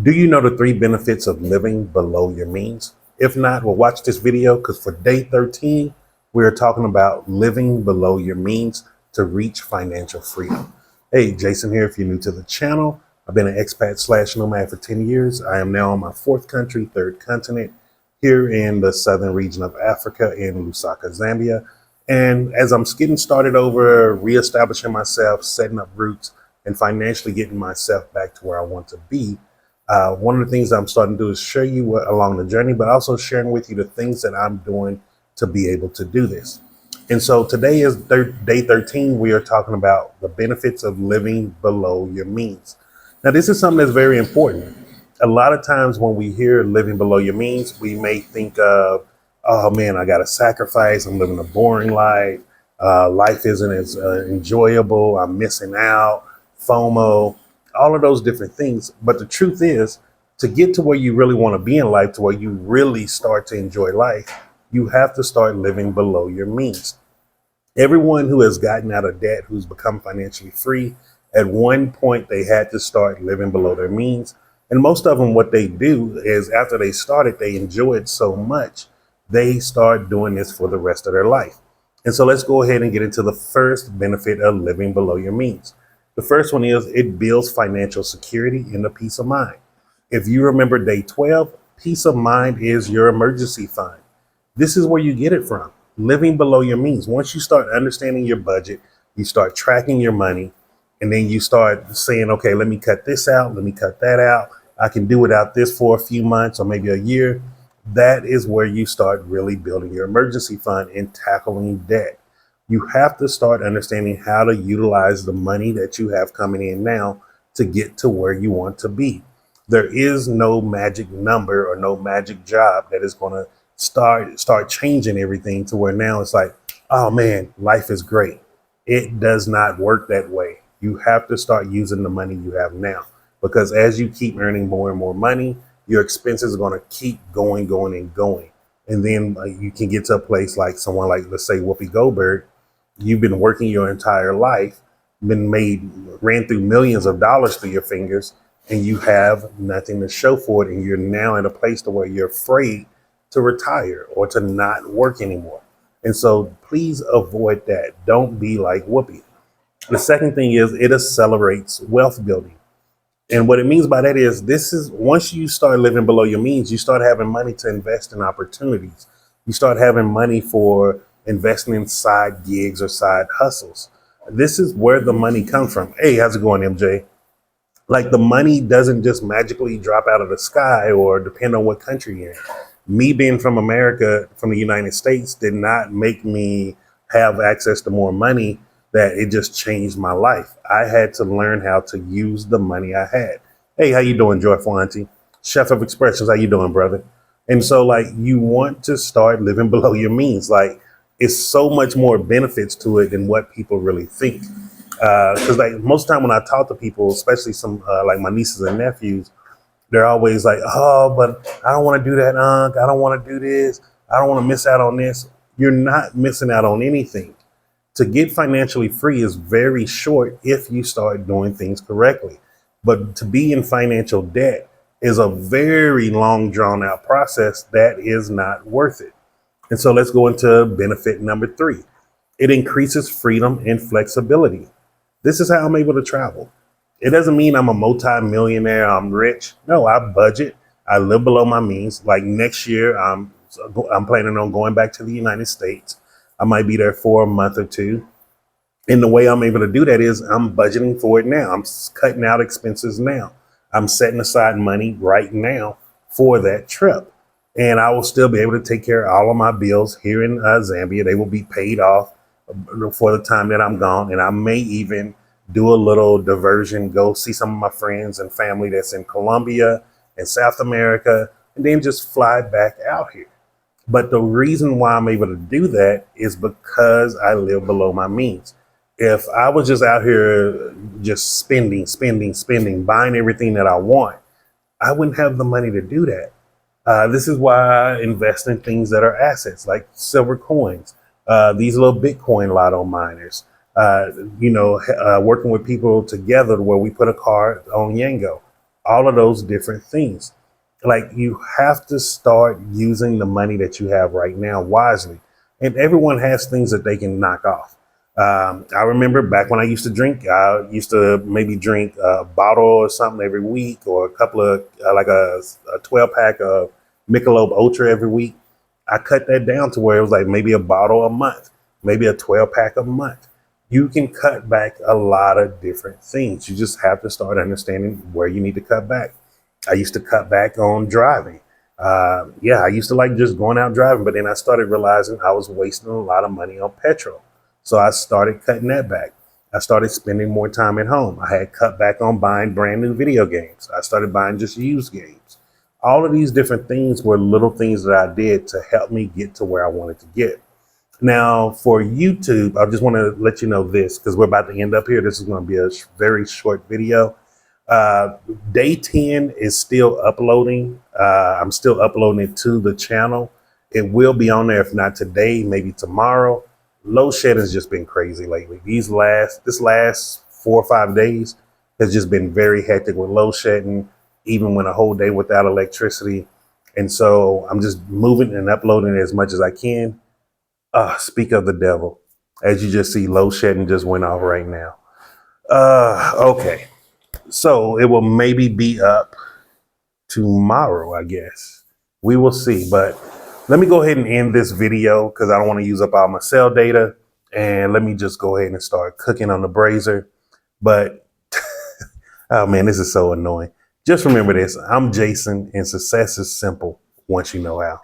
Do you know the 3 benefits of living below your means? If not, well, watch this video because for day 13, we're talking about living below your means to reach financial freedom. Hey, Jason here. If you're new to the channel, I've been an expat slash nomad for 10 years. I am now on my fourth country, third continent, here in the southern region of Africa in Lusaka, Zambia. And as I'm getting started over, reestablishing myself, setting up roots, and financially getting myself back to where I want to be, one of the things I'm starting to do is show you what, along the journey, but also sharing with you the things that I'm doing to be able to do this. And so today is day 13. We are talking about the benefits of living below your means. Now, this is something that's very important. A lot of times when we hear living below your means, we may think of, oh man, I got to sacrifice. I'm living a boring life. Life isn't as enjoyable. I'm missing out. FOMO, all of those different things. But the truth is, to get to where you really want to be in life, to where you really start to enjoy life, you have to start living below your means. Everyone who has gotten out of debt, who's become financially free, at one point they had to start living below their means. And most of them, what they do is after they started, they enjoy it so much, they start doing this for the rest of their life. And so let's go ahead and get into the first benefit of living below your means. The first one is it builds financial security and a peace of mind. If you remember day 12, peace of mind is your emergency fund. This is where you get it from, living below your means. Once you start understanding your budget, you start tracking your money, and then you start saying, okay, let me cut this out, let me cut that out. I can do without this for a few months or maybe a year. That is where you start really building your emergency fund and tackling debt. You have to start understanding how to utilize the money that you have coming in now to get to where you want to be. There is no magic number or no magic job that is going to start changing everything to where now it's like, oh man, life is great. It does not work that way. You have to start using the money you have now, because as you keep earning more and more money, your expenses are going to keep going, and going. And then you can get to a place like someone like, let's say, Whoopi Goldberg. You've been working your entire life, ran through millions of dollars through your fingers, and you have nothing to show for it. And you're now in a place to where you're afraid to retire or to not work anymore. And so please avoid that. Don't be like Whoopi. The second thing is it accelerates wealth building. And what it means by that is this is once you start living below your means, you start having money to invest in opportunities. You start having money for investing in side gigs or side hustles. This is where the money comes from. Hey, how's it going, MJ? Like the money doesn't just magically drop out of the sky or depend on what country you're in. Me being from America, from the United States, did not make me have access to more money, that it just changed my life. I had to learn how to use the money I had. Hey, how you doing, Joyful Auntie? Chef of Expressions, how you doing, brother? And so like you want to start living below your means. Like it's so much more benefits to it than what people really think. Because like most of the time when I talk to people, especially some like my nieces and nephews, they're always like, oh, but I don't want to do that, Unc. I don't want to do this. I don't want to miss out on this. You're not missing out on anything. To get financially free is very short if you start doing things correctly. But to be in financial debt is a very long, drawn out process that is not worth it. And so let's go into benefit number 3. It increases freedom and flexibility. This is how I'm able to travel. It doesn't mean I'm a multi-millionaire, I'm rich. No, I budget. I live below my means. Like next year, I'm planning on going back to the United States. I might be there for a month or two. And the way I'm able to do that is I'm budgeting for it now. I'm cutting out expenses now. I'm setting aside money right now for that trip. And I will still be able to take care of all of my bills here in Zambia. They will be paid off for the time that I'm gone. And I may even do a little diversion, go see some of my friends and family that's in Colombia and South America, and then just fly back out here. But the reason why I'm able to do that is because I live below my means. If I was just out here just spending, buying everything that I want, I wouldn't have the money to do that. This is why I invest in things that are assets like silver coins, these little Bitcoin lotto miners, working with people together where we put a card on Yango. all of those different things. Like, you have to start using the money that you have right now wisely. And everyone has things that they can knock off. I remember back when I used to drink, I used to maybe drink a bottle or something every week, or a couple of, like a 12 pack of Michelob Ultra every week. I cut that down to where it was like maybe a bottle a month, maybe a 12 pack a month. You can cut back a lot of different things. You just have to start understanding where you need to cut back. I used to cut back on driving. Yeah, I used to like just going out driving, but then I started realizing I was wasting a lot of money on petrol. So I started cutting that back. I started spending more time at home. I had cut back on buying brand new video games. I started buying just used games. All of these different things were little things that I did to help me get to where I wanted to get. Now, for YouTube, I just want to let you know this, because we're about to end up here. This is going to be a very short video. Uh, Day 10 is still uploading. I'm still uploading it to the channel. It will be on there, if not today, maybe tomorrow. Load shedding has just been crazy lately. This last 4 or 5 days has just been very hectic with load shedding, even when a whole day without electricity. And so I'm just moving and uploading as much as I can. Speak of the devil. As you just see, load shedding just went off right now. Okay. So it will maybe be up tomorrow, I guess. We will see. But let me go ahead and end this video, because I don't want to use up all my cell data. And let me just go ahead and start cooking on the brazier. But, oh man, this is so annoying. Just remember this. I'm Jason, and success is simple once you know how.